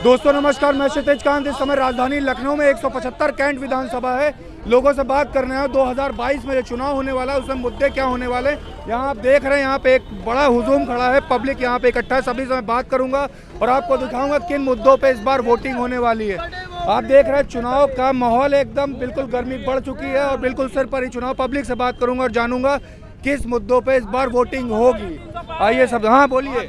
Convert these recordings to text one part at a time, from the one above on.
दोस्तों नमस्कार, मैं क्षितिज कांत। इस समय राजधानी लखनऊ में 175 कैंट विधानसभा है। लोगों से बात करने हैं 2022 में जो चुनाव होने वाला है उसमें मुद्दे क्या होने वाले। यहाँ आप देख रहे हैं, यहाँ पे एक बड़ा हुजूम खड़ा है, पब्लिक यहाँ पे इकट्ठा है। सभी से मैं बात करूंगा और आपको दिखाऊंगा किन मुद्दों पे इस बार वोटिंग होने वाली है। आप देख रहे हैं चुनाव का माहौल एकदम बिल्कुल गर्मी बढ़ चुकी है और बिल्कुल सिर पर ही चुनाव। पब्लिक से बात करूंगा और जानूंगा किस मुद्दों पे इस बार वोटिंग होगी। आइए सब, हाँ बोलिए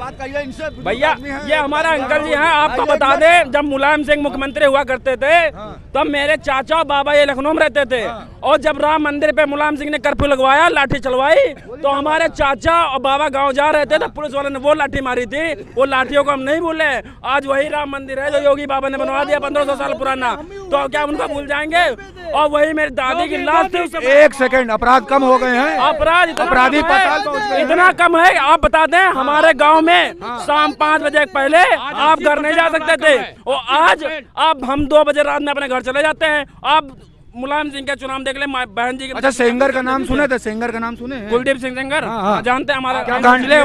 भैया। ये हमारा अंकल जी हैं, आपको बता दें जब मुलायम सिंह मुख्यमंत्री हुआ करते थे तब मेरे चाचा और बाबा ये लखनऊ में रहते थे और जब राम मंदिर पे मुलायम सिंह ने कर्फ्यू लगवाया, लाठी चलवाई, तो हमारे चाचा और बाबा गांव जा रहे थे तो पुलिस वालों ने वो लाठी मारी थी। वो लाठियों को हम नहीं भूले। आज वही राम मंदिर है जो योगी बाबा ने बनवा दिया 1500 साल पुराना, तो क्या उनको भूल जाएंगे? और वही मेरी दादी की लाश थी। एक सेकंड, अपराध कम हो गए हैं? अपराधी पाताल पहुंच गए, इतना कम है। आप बता दें हमारे गांव में शाम 5 बजे पहले आप घर नहीं जा सकते थे और आज आप हम 2 बजे रात में अपने घर चले जाते हैं। आप मुलायम सिंह का चुनाव देख ले, बहन जी। अच्छा, सिंगर का नाम सुने थे? सिंगर का नाम सुने हैं? कुलदीप सिंह सिंगर। हाँ, जानते हैं। हमारा क्या कांड किया है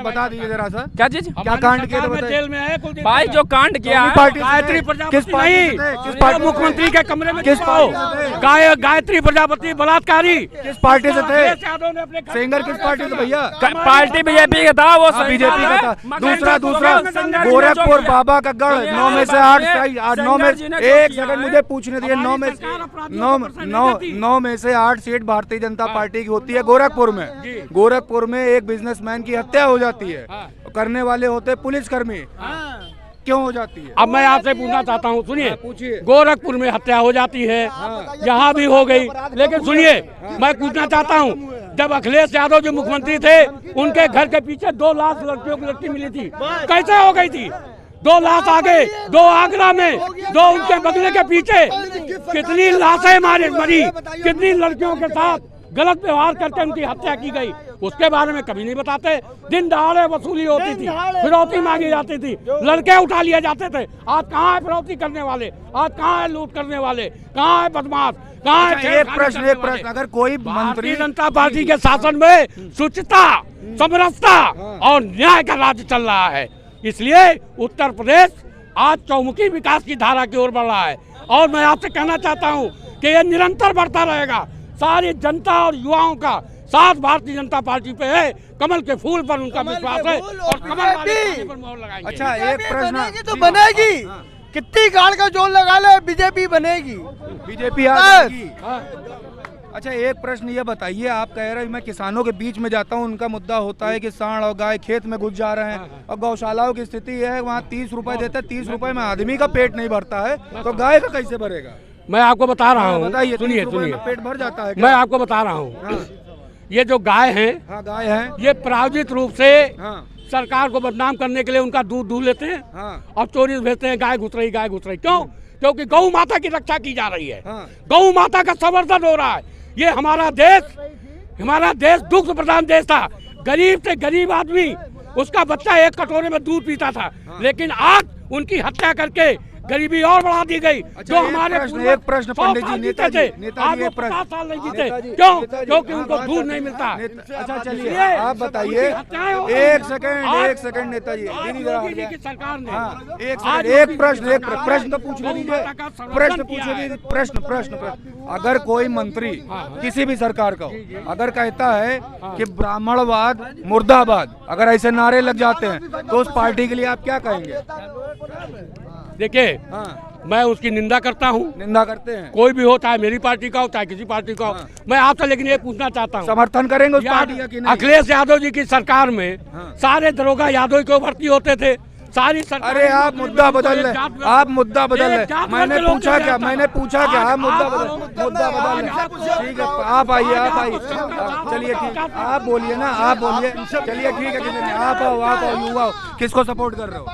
बता दीजिए जरा सा। क्या चीज? क्या कांड किया? जेल में है कुलदीप भाई। जो कांड किया गायत्री प्रजापति, किस पार्टी? मुख्यमंत्री के कमरे में किस पार्टी? गायत्री प्रजापति बलात्कारी किस पार्टी से थे? सिंगर किस पार्टी से भैया? पार्टी बीजेपी का था। वो बीजेपी का था। दूसरा गोरखपुर बाबा का गढ़ 9 में से 8 9 में। एक सेकंड मुझे पूछने दिए। 9 में से 8 सीट भारतीय जनता पार्टी की होती है गोरखपुर में। गोरखपुर में एक बिजनेसमैन की हत्या हो जाती है, करने वाले होते पुलिसकर्मी। क्यों हो जाती है? अब मैं आपसे पूछना चाहता हूँ, सुनिए। पूछिए। गोरखपुर में हत्या हो जाती है, यहाँ भी हो गई, लेकिन सुनिए मैं पूछना चाहता हूँ, जब अखिलेश यादव जो मुख्यमंत्री थे उनके घर के पीछे 2 लाख लड़कियों की लड़की मिली थी, कैसे हो गई थी? 2 लाख आगे, 2 आगरा में, 2 उनके बगले के पीछे। कितनी लाशें मरी, कितनी लड़कियों के साथ गलत व्यवहार करके उनकी हत्या की गई, उसके बारे में कभी नहीं बताते। दिन दहाड़े वसूली होती थी, फिरौती मांगी जाती थी, लड़के उठा लिए जाते थे। आज कहाँ है फिरौती करने वाले? आज कहाँ है लूट करने वाले? कहाँ है बदमाश? कहाँ है? एक प्रश्न, अगर कोई मंत्री जनता पार्टी के शासन में शुचिता, समरसता और न्याय का राज्य चल रहा है, इसलिए उत्तर प्रदेश आज चौमुखी विकास की धारा की ओर बढ़ रहा है। और मैं आपसे कहना चाहता हूं कि ये निरंतर बढ़ता रहेगा। सारी जनता और युवाओं का साथ भारतीय जनता पार्टी पे है। कमल के फूल पर उनका विश्वास है और कमल वाले पर मोहर लगाएंगे। अच्छा, एक प्रश्न तो बनेगी। कितनी गाड़ का जोर लगा ले, बीजेपी बनेगी, बीजेपी आएगी। अच्छा, एक प्रश्न ये बताइए, आप कह रहे हैं मैं किसानों के बीच में जाता हूं, उनका मुद्दा होता है कि सांड और गाय खेत में घुस जा रहे हैं और गौशालाओं की स्थिति है वहाँ 30 रुपए देते हैं, 30 रुपए में आदमी का पेट नहीं भरता है, तो गाय का कैसे भरेगा? मैं आपको बता रहा हूँ, बताइए। सुनिए, पेट भर जाता है? मैं आपको बता रहा हूँ, ये जो गाय है, गाय है, ये प्रायोजित रूप से सरकार को बदनाम करने के लिए उनका दूध लेते हैं और चोरी भेजते हैं। गाय घुस रही, गाय घुस रही। क्यों? क्योंकि गौ माता की रक्षा की जा रही है, गौ माता का संवर्धन हो रहा है। ये हमारा देश दुग्ध प्रधान देश था। गरीब से गरीब आदमी, उसका बच्चा 1 कटोरे में दूध पीता था, लेकिन आज उनकी हत्या करके गरीबी और बढ़ा दी गई। जो हमारे एक प्रश्न पंडित जी, नेताजी आज 50 साल नहीं जीते। क्यों? क्योंकि उनको दूध नहीं मिलता। अच्छा चलिए, आप बताइए। एक सेकंड नेताजी, सरकार ने एक प्रश्न तो पूछने दीजिए। प्रश्न अगर कोई मंत्री किसी भी सरकार का हो, अगर कहता है कि ब्राह्मणवाद मुर्दाबाद, अगर ऐसे नारे लग जाते हैं तो उस पार्टी के लिए आप क्या कहेंगे? देखिए, मैं उसकी निंदा करता हूँ। निंदा करते हैं? कोई भी हो, चाहे मेरी पार्टी का हो, चाहे किसी पार्टी का हो। मैं आपसे लेकिन ये पूछना चाहता हूँ, समर्थन करेंगे उस पार्टी का कि नहीं? अखिलेश यादव जी की सरकार में सारे दरोगा यादव को भर्ती होते थे, सारी सरकार। अरे आप मुद्दा बदल रहे, आप मुद्दा बदल रहे। मैंने पूछा क्या? आप मुद्दा बदल रहे। ठीक है, आप आइए। चलिए ठीक, आप बोलिए ना, आप बोलिए। चलिए ठीक है, आप आओ, युवा। किसको सपोर्ट कर रहे हो?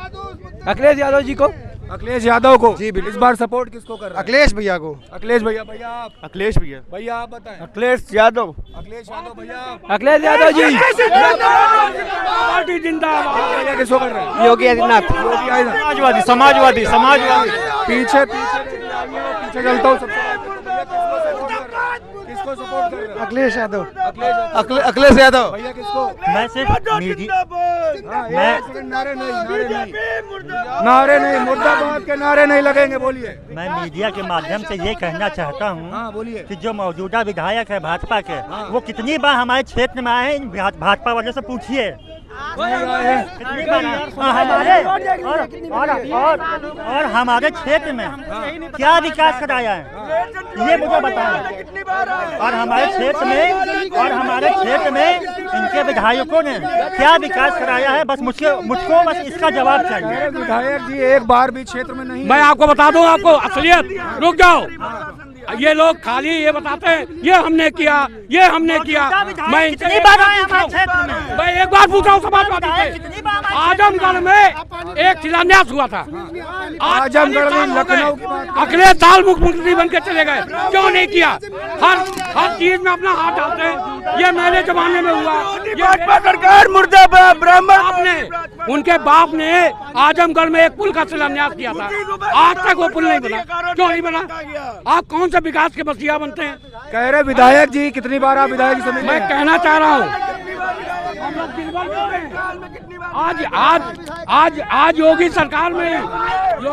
अखिलेश यादव जी को। अखिलेश यादव को? जी बिल्कुल। इस बार सपोर्ट किसको कर रहे हैं? अखिलेश भैया को। अखिलेश भैया आप? अखिलेश भैया आप बताएं। अखिलेश यादव भैया। अखिलेश यादव जी। पार्टी जिंदाबाद। किसको कर रहे हैं? योगी आदित्यनाथ। समाजवादी। पीछे चलता हूँ। किसको सपोर्ट कर रहे हैं? अखिलेश यादव। अखिलेश यादव। भैया किसको? मैं सिर्फ मीडिया नारे नहीं, मुर्दाबाद के नारे नहीं लगेंगे। बोलिए। मैं मीडिया के माध्यम से ये कहना चाहता हूँ हाँ बोलिए। कि जो मौजूदा विधायक है भाजपा के, वो कितनी बार हमारे क्षेत्र में आए हैं, भाजपा वालों से पूछिए कितनी बार आए। और हमारे क्षेत्र में क्या विकास कराया है ये मुझे बताएं। और हमारे क्षेत्र में इनके विधायकों ने क्या विकास कराया है, बस मुझको बस इसका जवाब चाहिए। विधायक जी एक बार भी क्षेत्र में नहीं। मैं आपको बता दूं, आपको असलियत, रुक जाओ। ये लोग खाली ये बताते हैं ये हमने किया, ये हमने किया। मैं कितनी बार आए हमारे क्षेत्र में? मैं एक बार पूछा हूँ समाजवादी से, आजमगढ़ में एक शिलान्यास हुआ था। आजमगढ़ में लखनऊ की बात। अगले साल मुख्यमंत्री बन के चले गए, क्यों नहीं किया? हर चीज में अपना हाथ डालते हैं। ये मेरे जमाने में हुआ, भाजपा सरकार मुर्दाबाद। ब्राह्मण ने उनके बाप ने आजमगढ़ में एक पुल का शिलान्यास किया था, आज तक वो पुल नहीं बना। क्यों नहीं बना? आप कौन से विकास के बसिया बनते हैं? कह रहे विधायक जी कितनी बार आप विधायक से मिले? मैं कहना चाह रहा हूँ, आज योगी सरकार में हम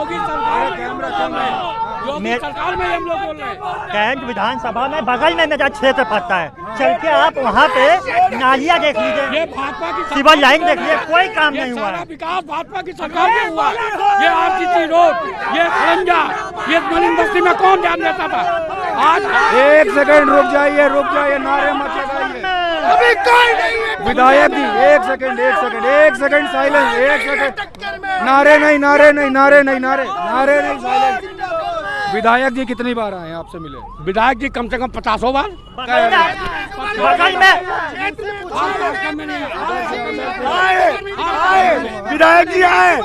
लोग बोल रहे हैं। कैंट विधानसभा में बगल में मेरा क्षेत्र पड़ता है, चल के आप वहाँ पे नालियाँ देख लीजिए, ये भाजपा की सिविल लाइन देख लीजिए, कोई काम नहीं हुआ है। विकास भाजपा की सरकार में हुआ। ये आरसीसी रोड, ये खरंजा, ये मलिन बस्ती में कौन ध्यान देता था? आज एक सेकंड रुक जाइए, नारे मत लगाइए। अभी कोई नहीं है। विधायक जी एक सेकंड साइलेंस, एक सेकंड। नारे नहीं, साइलेंस। विधायक जी कितनी बार आए आपसे मिले? विधायक जी कम से कम 50 बार। बगल में विधायक जी आए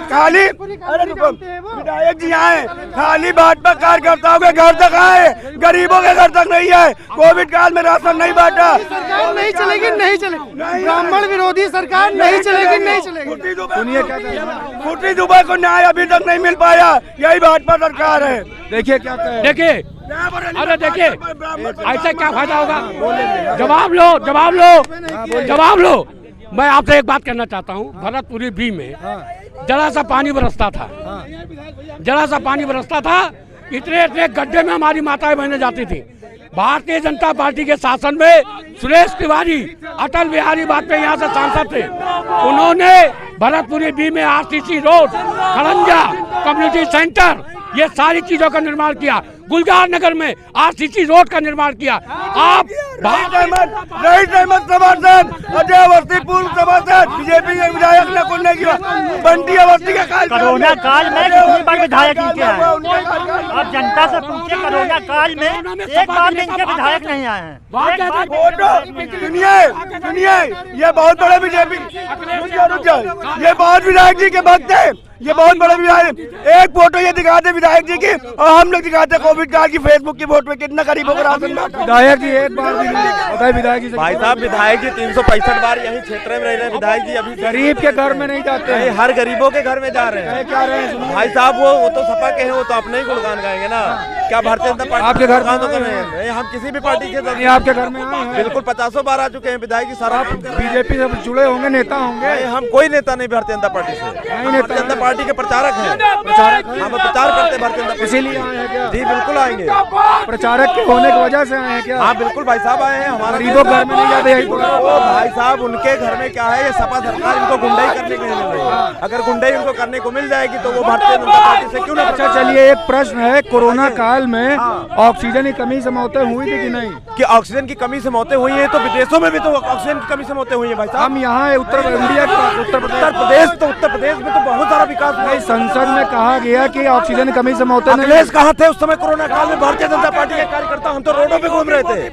खाली। अरे रुको, विधायक जी आए खाली भाजपा कार्यकर्ताओं के घर तक आए, गरीबों के घर तक नहीं आए। कोविड काल में राशन नहीं बांटा। सरकार नहीं चलेगी, नहीं चलेगी। ब्राह्मण विरोधी सरकार नहीं चलेगी, नहीं चलेगी। सुनिए क्या कह रहे हैं। फूटी दुबई को न्याय अभी तक नहीं मिल पाया, यही भाजपा सरकार है। देखिए क्या कह रहे हैं। देखिए, अरे देखिए ऐसे क्या फायदा होगा? जवाब लो। मैं आपसे एक बात कहना चाहता हूँ, भरतपुरी बी में जरा सा पानी बरसता था, इतने गड्ढे में हमारी माताएं बहनें जाती थी। भारतीय जनता पार्टी के शासन में सुरेश तिवारी, अटल बिहारी वाजपेयी यहाँ से सांसद थे, उन्होंने भरतपुरी बी में आरसीसी रोड, खरंजा, कम्युनिटी सेंटर, ये सारी चीजों का निर्माण किया। गुलजार नगर में आरसीसी रोड का निर्माण किया। आप समर्थन अजय अवस्थी पूर्व समर्थन बीजेपी के विधायक ने कुछ नहीं किया। बंटी अवस्थी के कोरोना काल में कितनी बार विधायक इनके आए? अब जनता से पूछिए, कोरोना काल में एक बार भी इनके विधायक नहीं आए हैं। सुनिए, ये बहुत बड़े बीजेपी, ये बहुत विधायक जी के भक्त है, ये बहुत बड़े विधायक। एक फोटो ये दिखाते विधायक जी की, और हम लोग दिखाते कोविड काल की फेसबुक की फोटो में कितना गरीबों को राशन बांटा। विधायक जी एक बार भी नहीं बताए। विधायक जी भाई साहब, विधायक जी 365 बार यही क्षेत्र में रह रहे हैं। विधायक जी अभी गरीब के घर में नहीं जाते हैं, हर गरीबों के घर में जा रहे हैं। क्या रहे हैं भाई साहब, वो तो सपा के हैं, वो तो अपने ही गुणगान गाएंगे ना। क्या भारतीय जनता पार्टी आपके घर तो कर रहे हैं? हम किसी भी पार्टी के आपके घर में आए हैं? बिल्कुल 50 बार आ चुके हैं। विधायक जी सारा बीजेपी से जुड़े होंगे, नेता होंगे। हम कोई नेता नहीं भारतीय जनता पार्टी से, भारतीय जनता पार्टी के प्रचारक हैं। हम प्रचार करते हैं भारतीय जनता पार्टी। इसीलिए आए हैं क्या? जी बिल्कुल आएंगे। प्रचारक के होने की वजह से आए हैं क्या? हाँ बिल्कुल भाई साहब आए हैं। हमारा गरीबों घर में नहीं जाते। भाई साहब, उनके घर में क्या है, ये सपा सरकार इनको गुंडाई करने के लिए मिल रही है। अगर गुंडाई उनको करने को मिल जाएगी तो वो भारतीय जनता पार्टी से क्यों ना। अच्छा चलिए, एक प्रश्न है, कोरोना काल में ऑक्सीजन की कमी से मौतें हुई थी कि नहीं? कि ऑक्सीजन की कमी से मौतें हुई हैं, तो विदेशों में भी तो ऑक्सीजन की कमी से मौतें हुई हैं भाई साहब। हम यहाँ उत्तर प्रदेश में तो बहुत सारा विकास हुआ है। संसद में कहा गया कि ऑक्सीजन की कमी से मौतें नहीं। अखिलेश कहाँ थे उस समय कोरोना काल में? भारतीय जनता पार्टी के कार्यकर्ता हम तो रोडों पे घूम रहे थे।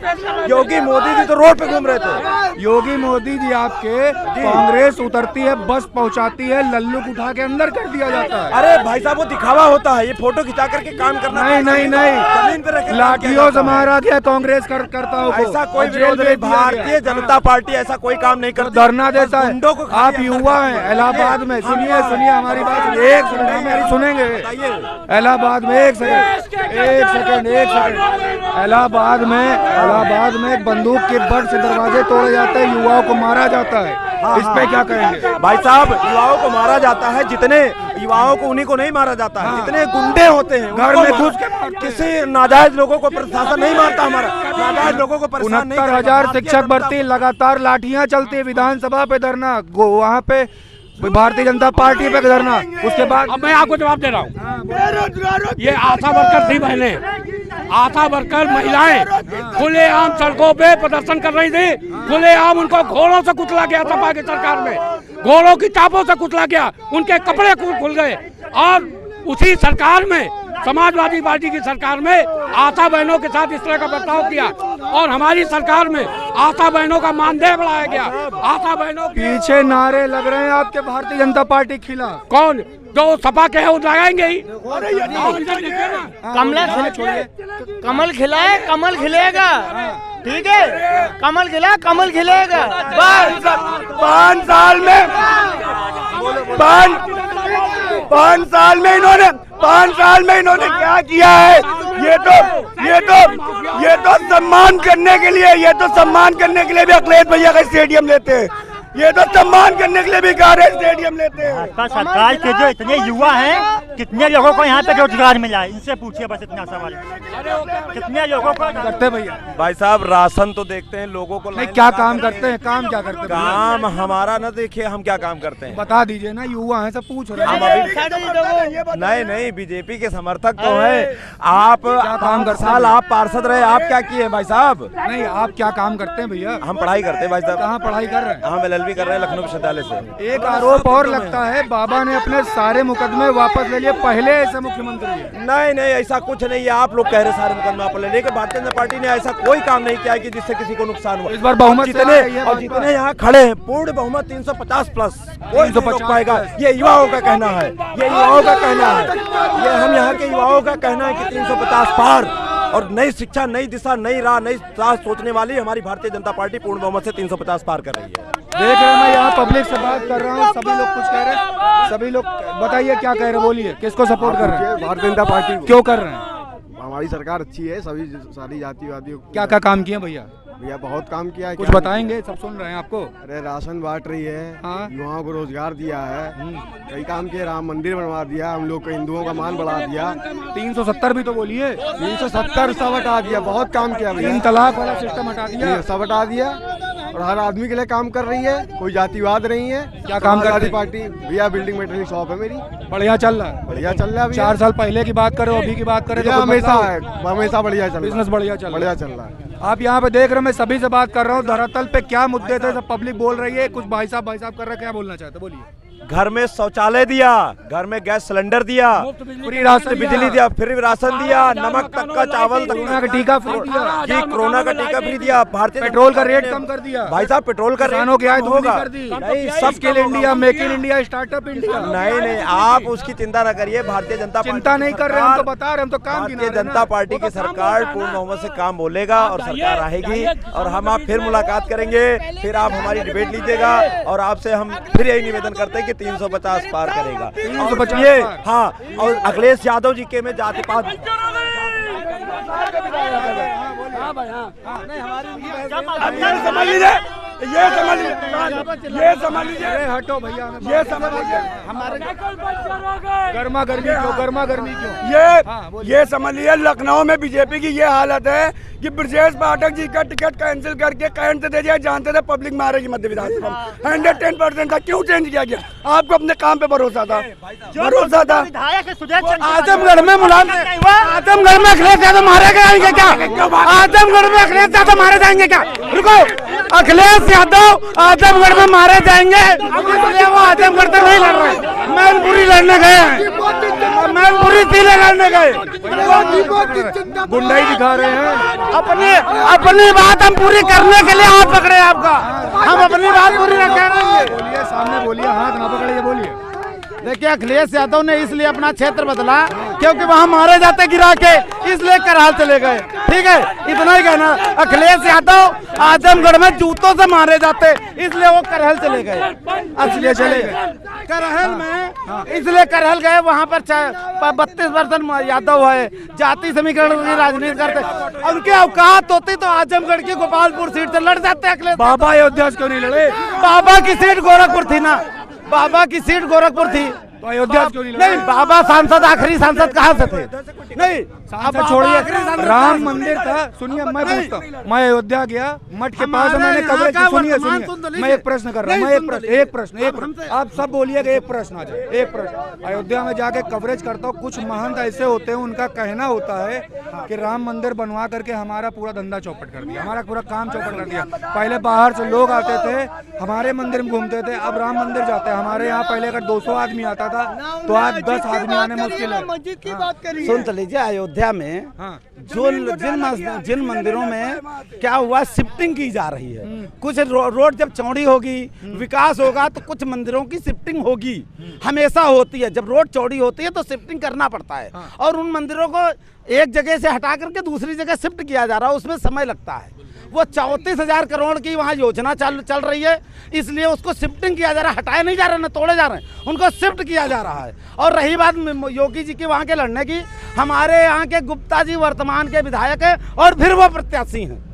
योगी मोदी जी तो रोड पे घूम रहे थे। योगी मोदी जी आपके, कांग्रेस उतरती है, बस पहुंचाती है, लल्लू उठा के अंदर कर दिया जाता है। अरे भाई साहब, वो दिखावा होता है, ये फोटो खिंचा करके काम करना। नहीं, जमीन पे रख लाठियों से मारा गया कांग्रेस करताओं को। ऐसा कोई विरोध नहीं, भारतीय जनता पार्टी ऐसा कोई काम नहीं करती, धरना देता है। आप युवा हैं इलाहाबाद में, सुनिए सुनिए हमारी बात, एक सेकंड मेरी सुनेंगे। इलाहाबाद में एक सेकंड इलाहाबाद में एक बंदूक के बट से दरवाजे तोड़े जाते हैं, युवाओं को मारा जाता है। इस पे क्या कहेंगे भाई साहब? युवाओं को मारा जाता है, जितने युवाओं को उन्हीं को नहीं मारा जाता है, जितने गुंडे होते हैं घर में घुस के किसी नाजायज लोगों को प्रशासन नहीं मारता। हमारा नाजायज लोगों को परेशान नहीं 69,000 शिक्षक भर्ती, लगातार लाठियां चलती है, विधानसभा पे धरना, वहाँ पे भारतीय जनता पार्टी पे धरना। उसके बाद अब मैं आपको जवाब दे रहा हूँ। ये आशा वर्कर थी बहनें, आशा वर्कर महिलाएं खुलेआम सड़कों पे प्रदर्शन कर रही थी। खुलेआम उनको घोड़ों से कुचला गया सपा की सरकार में, घोड़ों की चापों से कुचला गया, उनके कपड़े खुल गए। और उसी सरकार में, समाजवादी पार्टी की सरकार में आशा बहनों के साथ इस तरह का बर्ताव किया, और हमारी सरकार में आशा बहनों का मानदेय बढ़ाया गया। आशा बहनों पीछे नारे लग रहे हैं आपके भारतीय जनता पार्टी के खिलाफ। कौन जो सपा के है वो लगाएंगे ही। कमल खिलाए, कमल खिलेगा, ठीक है, कमल खिला, कमल खिलेगा। 5 साल में 5 साल में इन्होंने क्या किया है? ये तो सम्मान करने के लिए भी अखिलेश भैया का स्टेडियम लेते हैं। ये तो सम्मान करने के लिए भी स्टेडियम लेते हैं। भाजपा सरकार के जो इतने युवा हैं, कितने लोगों को यहाँ पे रोजगार मिला है, इनसे पूछिए बस इतना सवाल। कितने लोगों को करते भैया? भाई साहब राशन तो देखते हैं लोगों को, नहीं क्या काम करते हैं? काम क्या करते हैं? काम हमारा ना देखिए, हम क्या काम करते हैं बता दीजिए ना, युवा हैं सब पूछ रहे हैं। नहीं बीजेपी के समर्थक तो है। आप काम करते हैं? साल आप पार्षद रहे, आप क्या किए भाई साहब? नहीं आप क्या काम करते हैं भैया? हम पढ़ाई करते हैं भाई साहब। कहाँ पढ़ाई कर रहे हैं? हम LLB कर रहे हैं लखनऊ विश्वविद्यालय से। एक आरोप और लगता है, बाबा ने अपने सारे मुकदमे वापस ले लिए, पहले ऐसे मुख्यमंत्री है। नहीं ऐसा कुछ नहीं है, आप लोग कह रहे सारे मुकदमे वापस ले, लेकिन भारतीय जनता पार्टी ने ऐसा कोई काम नहीं किया है कि जिससे किसी को नुकसान हुआ। इस बार बहुमत जितने यहाँ खड़े हैं, पूर्ण बहुमत 350 प्लस, कोई नहीं रोक पाएगा। ये युवाओं का कहना है, ये हम यहाँ के युवाओं का कहना है कि 350 पार, और नई शिक्षा, नई दिशा, नई राह, नई राह सोचने वाली हमारी भारतीय जनता पार्टी पूर्ण बहुमत से 350 पार कर रही है। देख रहे हैं, मैं यहाँ पब्लिक से बात कर रहा हूँ, सभी लोग कुछ कह रहे हैं। सभी लोग बताइए क्या कह रहे हैं, बोलिए किसको सपोर्ट कर रहे हैं? भारतीय जनता पार्टी। क्यों कर रहे हैं? हमारी सरकार अच्छी है, सारी जातिवादियों। क्या काम किए भैया? बहुत काम किया है। कुछ बताएंगे, सब सुन रहे हैं आपको। अरे राशन बांट रही है, हाँ। युवाओं को रोजगार दिया है, कई काम किए, राम मंदिर बनवा दिया, हम लोग को हिंदुओं का मान बढ़ा दिया। 370 भी तो बोलिए। 370 सब हटा दिया, बहुत काम किया भैया। 3 तलाक वाला सिस्टम हटा दिया, सब हटा दिया, और हर आदमी के लिए काम कर रही है, कोई जातिवाद नहीं है। क्या काम कर रही पार्टी? भैया बिल्डिंग मटेरियल शॉप है मेरी, बढ़िया चल रहा है। बढ़िया चल रहा है। 4 साल पहले की बात करें, अभी की बात करें तो हमेशा बढ़िया चल, बिजनेस बढ़िया चल रहा है। आप यहाँ पे देख रहे हैं, मैं सभी से बात कर रहा हूँ, धरातल पे क्या मुद्दे थे सब पब्लिक बोल रही है। कुछ भाई साहब कर रहे हैं, क्या बोलना चाहते, बोलिए। घर में शौचालय दिया, घर में गैस सिलेंडर दिया, फ्री राशन बिजली दिया, फ्री राशन दिया, नमक तक का, चावल तक का टीका फ्री दिया, कोरोना का टीका फ्री दिया, भारतीय पेट्रोल का रेट कम कर दिया भाई साहब, पेट्रोल का किसानों की आय दोगुनी कर दी। नहीं, सब skill India, make in India, startup India. नहीं आप उसकी चिंता न करिए। भारतीय जनता पार्टी चिंता नहीं कर रहे, हम तो बता रहे, हम तो काम। भारतीय जनता पार्टी की सरकार पूर्ण बहुमत से काम बोलेगा और सरकार आएगी, और हम आप फिर मुलाकात करेंगे, फिर आप हमारी डिबेट लीजिएगा, और आपसे हम फिर यही निवेदन करते हैं कि 350 पार करेगा। 350 हाँ, और अखिलेश यादव जी के में जातिपात समझ लीजिए, ये समझ लीजिए, हटो भैया, ये समझ लीजिए, हमारे गर्मा गर्मी क्यों? ये समझ लीजिए, लखनऊ में बीजेपी की ये हालत है कि ब्रजेश पाठक जी का टिकट कैंसिल करके कैंट से दे दिया। जानते थे पब्लिक मारेगी मध्य विधानसभा, 110% था। क्यों चेंज किया गया? आपको अपने काम पे भरोसा था, आजमगढ़ में मुलायम, आजमगढ़ में अखिलेश यादव मारे जाएंगे क्या? आजमगढ़ में अखिलेश यादव मारे जाएंगे क्या? रुको, अखिलेश यादव आजमगढ़ में मारे जाएंगे, इसलिए वो आजमगढ़ तक नहीं लड़ रहे, मैनपुरी लड़ने गए हैं, मैनपुरी जिले लड़ने गए। गुंडाई दिखा रहे हैं। अपनी बात हम पूरी करने के लिए हाथ पकड़े आपका, हम अपनी बात पूरी न करेंगे। बोलिए, सामने बोलिए, हाथ ना पकड़िए, बोलिए। देखिए अखिलेश यादव ने इसलिए अपना क्षेत्र बदला क्योंकि वहां मारे जाते गिरा के, इसलिए करहाल चले गए। ठीक है, इतना ही कहना। अखिलेश यादव आजमगढ़ में जूतों से मारे जाते, इसलिए वो करहल चले गए। इसलिए चले गए करहल में, इसलिए करहल गए। वहां पर 32% यादव है, जाति समीकरण की राजनीति करते। उनके औकात होती तो आजमगढ़ की गोपालपुर सीट से लड़ जाते अखिलेश। बाबा अयोध्या क्यों नहीं लड़े? बाबा की सीट गोरखपुर थी ना, बाबा की सीट गोरखपुर थी तो अयोध्या क्यों नहीं लड़े? नहीं, बाबा सांसद, आखिरी सांसद कहाँ से थे? नहीं, सांसद छोड़िए, राम मंदिर था। सुनिए, मैं पूछता हूँ, मैं अयोध्या गया, मठ के पास मैंने कवरेज। सुनिए, मैं एक प्रश्न कर रहा हूँ, मैं एक प्रश्न आप सब बोलिएगा, एक प्रश्न आ जाए, एक प्रश्न। अयोध्या में जाके कवरेज करता हूँ, कुछ महंत ऐसे होते हैं, उनका कहना होता है कि राम मंदिर बनवा करके हमारा पूरा धंधा चौपट कर दिया, हमारा पूरा काम चौपट कर दिया। पहले बाहर से लोग आते थे, हमारे मंदिर में घूमते थे, अब राम मंदिर जाते हैं। हमारे यहाँ पहले अगर 200 आदमी आता था तो आज 10 आदमी आने मुश्किल है। मस्जिद की बात करिए। सुन तो लीजिए, अयोध्या में जिन मंदिरों में क्या हुआ, शिफ्टिंग की जा रही है। कुछ रोड जब चौड़ी होगी, विकास होगा, तो कुछ मंदिरों की शिफ्टिंग होगी, हमेशा होती है। जब रोड चौड़ी होती है तो शिफ्टिंग करना पड़ता है, और उन मंदिरों को एक जगह से हटा करके दूसरी जगह शिफ्ट किया जा रहा है, उसमें समय लगता है। वो 34,000 करोड़ की वहाँ योजना चल रही है, इसलिए उसको शिफ्टिंग किया जा रहा है, हटाए नहीं जा रहे, न तोड़े जा रहे हैं, उनको शिफ्ट किया जा रहा है। और रही बात योगी जी की वहाँ के लड़ने की, हमारे यहाँ के गुप्ता जी वर्तमान के विधायक हैं और फिर वो प्रत्याशी हैं,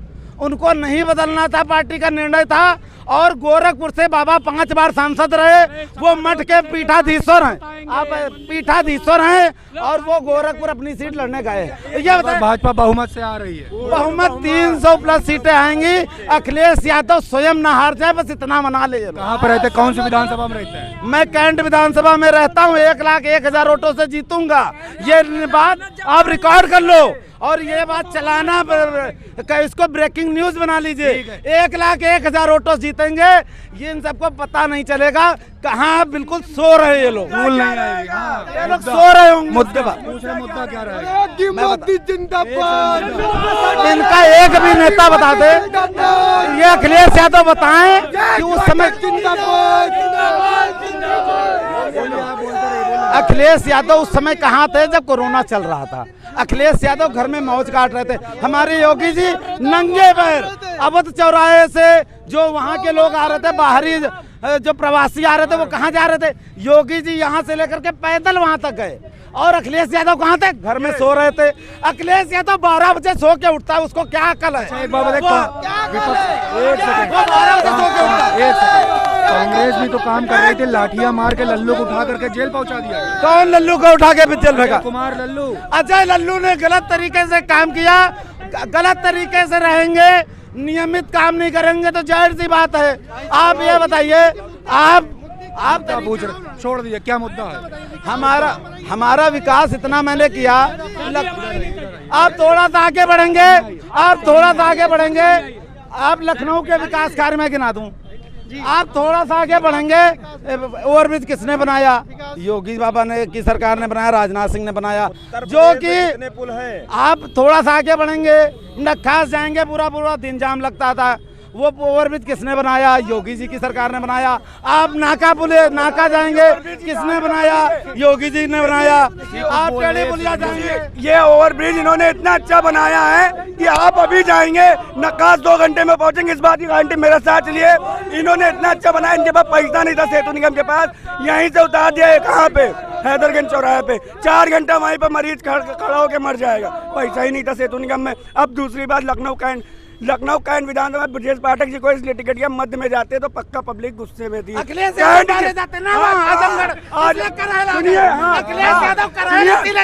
उनको नहीं बदलना था, पार्टी का निर्णय था। और गोरखपुर से बाबा 5 बार सांसद रहे, वो मठ के पीठाधीश्वर हैं, आप पीठाधीश्वर हैं, और वो गोरखपुर अपनी सीट लड़ने गए। ये बताइए, भाजपा बहुमत से आ रही है, बहुमत 300 प्लस सीटें आएंगी। अखिलेश यादव स्वयं न हार जाए, बस इतना मना ले। कहाँ पर रहते, कौन सी विधानसभा में रहते हैं? मैं कैंट विधानसभा में रहता हूँ, 1,01,000 वोटों से जीतूंगा, ये बात आप रिकॉर्ड कर लो। और ये बात चलाना, इसको ब्रेकिंग न्यूज बना लीजिए। 1,01,000 वोटों जीतेंगे, ये इन सबको पता नहीं चलेगा। कहाँ बिल्कुल सो रहे ये लोग, भूल नहीं आएगी। ये लोग सो रहे होंगे। दूसरा मुद्दा क्या रहेगा? मोदी जिंदाबाद। इनका एक भी नेता बता दे, ये अखिलेश यादव बताएं कि उस समय अखिलेश यादव उस समय कहाँ थे जब कोरोना चल रहा था? अखिलेश यादव घर में मौज काट रहे थे। हमारे योगी जी नंगे पैर अवध चौराहे से जो वहाँ के लोग आ रहे थे, बाहरी जो प्रवासी आ रहे थे, वो कहाँ जा रहे थे? योगी जी यहाँ से लेकर के पैदल वहाँ तक गए। और अखिलेश यादव कहाँ थे? घर में सो रहे थे। अखिलेश यादव 12 बजे सो के उठता है, उसको क्या अकल है? एक बात कांग्रेस भी तो काम कर रही थी, लाठियां मार के लल्लू को उठा करके जेल पहुंचा दिया। कौन लल्लू को उठा के जेल फेंका? कुमार लल्लू। अजय लल्लू ने गलत तरीके से काम किया, गलत तरीके से रहेंगे, नियमित काम नहीं करेंगे तो जाहिर सी बात है। आप ये बताइए, आप क्या पूछ रहे? छोड़ दीजिए, क्या मुद्दा है? हमारा विकास इतना मैंने किया। आप थोड़ा सा आगे बढ़ेंगे, आप थोड़ा सा आगे बढ़ेंगे, आप लखनऊ के विकास कार्य में गिना दूं, आप थोड़ा सा आगे बढ़ेंगे। ओवरब्रिज किसने बनाया? योगी बाबा ने की सरकार ने बनाया, राजनाथ सिंह ने बनाया। जो कि आप थोड़ा सा आगे बढ़ेंगे, नक्खास जाएंगे, पूरा दिन जाम लगता था, वो ओवरब्रिज किसने बनाया? योगी जी की सरकार ने बनाया। आप नाका जाएंगे, किसने बनाया? योगी जी ने बनाया। आप टेढ़ी पुलिया जाएंगे, ये ओवरब्रिज इन्होंने इतना अच्छा बनाया है कि आप अभी जाएंगे, नक्काश 2 घंटे में पहुंचेंगे, इस बात की गारंटी मेरे साथ चलिए। इन्होंने इतना अच्छा बनाया, इनके पास पैसा नहीं था सेतु निगम के पास, यहीं से उतार दिया। कहाँ पे? हैदरगंज चौराहे पे। 4 घंटा वहीं पर मरीज खड़ा होकर मर जाएगा, पैसा ही नहीं था सेतु निगम में। अब दूसरी बात, लखनऊ कैंट विधानसभा ब्रजेश पाठक जी को इसलिए टिकट दिया, मध्य में जाते तो पक्का पब्लिक गुस्से में थी। अखिलेश यादव जाते ना आजमगढ़, सुनिए, अखिलेश यादव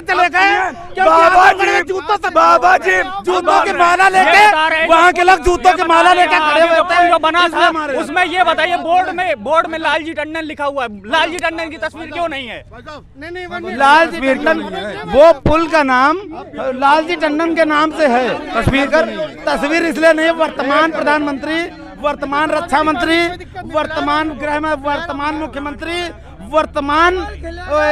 चले गए। बाबा जी जूतों की माला लेके, वहाँ के लोग जूतों की माला लेके खड़े हुए थे। जो बना था उसमें ये बताइए, बोर्ड में लालजी टंडन लिखा हुआ है, लालजी टंडन की तस्वीर क्यों नहीं है? लालजी टंडन, वो पुल का नाम लालजी टंडन के नाम से है। तस्वीर इसलिए नहीं, वर्तमान प्रधानमंत्री, वर्तमान रक्षा मंत्री, वर्तमान वर्तमान मुख्यमंत्री, वर्तमान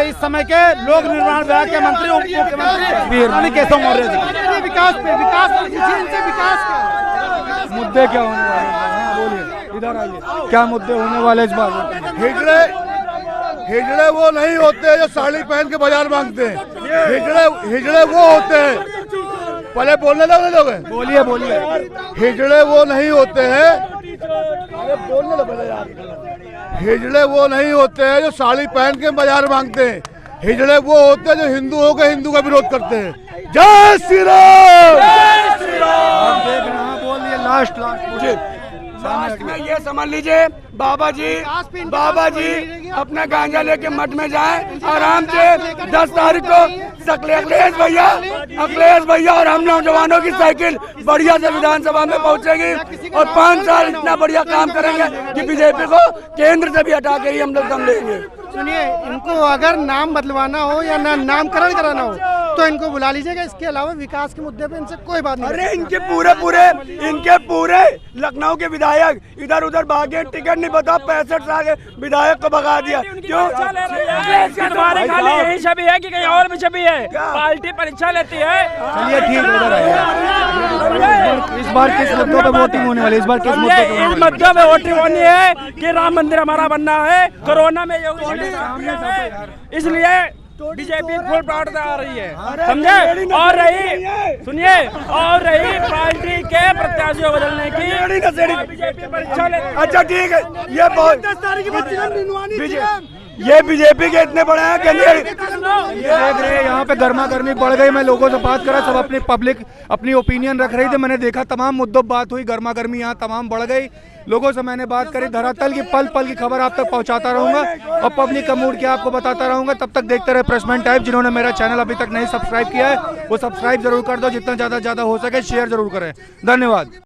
इस समय के लोक निर्माण विभाग के मंत्री, उप मुख्यमंत्री केशव मौर्य जी। विकास मुद्दे क्या होने वाले? बोलिए, इधर आइए, क्या मुद्दे होने वाले इस बार? हिजड़े वो नहीं होते जो साड़ी पहन के बाजार मांगते हैं। हिजड़े वो होते हैं, पहले बोलने लगे लोग, बोलिए बोलिए। हिजड़े वो नहीं होते हैं, अरे बोलने लगे यार। हिजड़े वो नहीं होते हैं जो साड़ी पहन के बाजार मांगते हैं। हिजड़े वो होते हैं जो हिंदू हो के हिंदू का विरोध करते हैं। जय श्री राम। आप देख रहे हैं, बोल दिए लास्ट लास्ट में ये समझ लीजिए, बाबा जी अपना गांजा लेके मठ में जाएं आराम से। 10 तारीख को अखिलेश भैया और हम नौजवानों की साइकिल बढ़िया से विधानसभा में पहुंचेगी और 5 साल इतना बढ़िया काम करेंगे कि बीजेपी को केंद्र से भी हटा के ही हम लोग दम लेंगे। सुनिए, इनको अगर नाम बदलवाना हो या नामकरण कराना हो तो इनको बुला लीजिएगा। इसके अलावा विकास के मुद्दे पे इनसे कोई बात नहीं। अरे इनके पूरे लखनऊ के विधायक इधर उधर भागे, टिकट नहीं बता, 65 साल के विधायक को भगा दिया। क्यों? तुम्हारी खाली यही छवि है कि कहीं और भी छवि है? पार्टी परीक्षा लेती है। चलिए ठीक है, इधर आइए। इस बार किस मुद्दों पे वोटिंग होने वाली? इस बार किस मुद्दे पे? इस मुद्दे पे वोटिंग होनी है कि राम मंदिर हमारा बनना है। कोरोना में इसलिए बीजेपी फुल पावर आ रही है, समझे? और रही पार्टी के प्रत्याशियों को बदलने की बीजेपी परीक्षा ले। अच्छा ठीक है, ये बहुत ये बीजेपी के इतने बड़े हैं। ये देख रहे हैं, यहाँ पे गर्मा गर्मी बढ़ गई। मैं लोगों से बात करा, सब अपनी पब्लिक अपनी ओपिनियन रख रही थी। मैंने देखा तमाम मुद्दों पर बात हुई, गर्मा गर्मी यहाँ तमाम बढ़ गई। लोगों से मैंने बात करी, धरातल की पल पल की खबर आप तक पहुंचाता रहूंगा और पब्लिक का मूड क्या आपको बताता रहूंगा। तब तक देखते रहे प्रेसमैन टाइप। जिन्होंने मेरा चैनल अभी तक नहीं सब्सक्राइब किया है वो सब्सक्राइब जरूर कर दो, जितना ज़्यादा हो सके शेयर जरूर करें। धन्यवाद।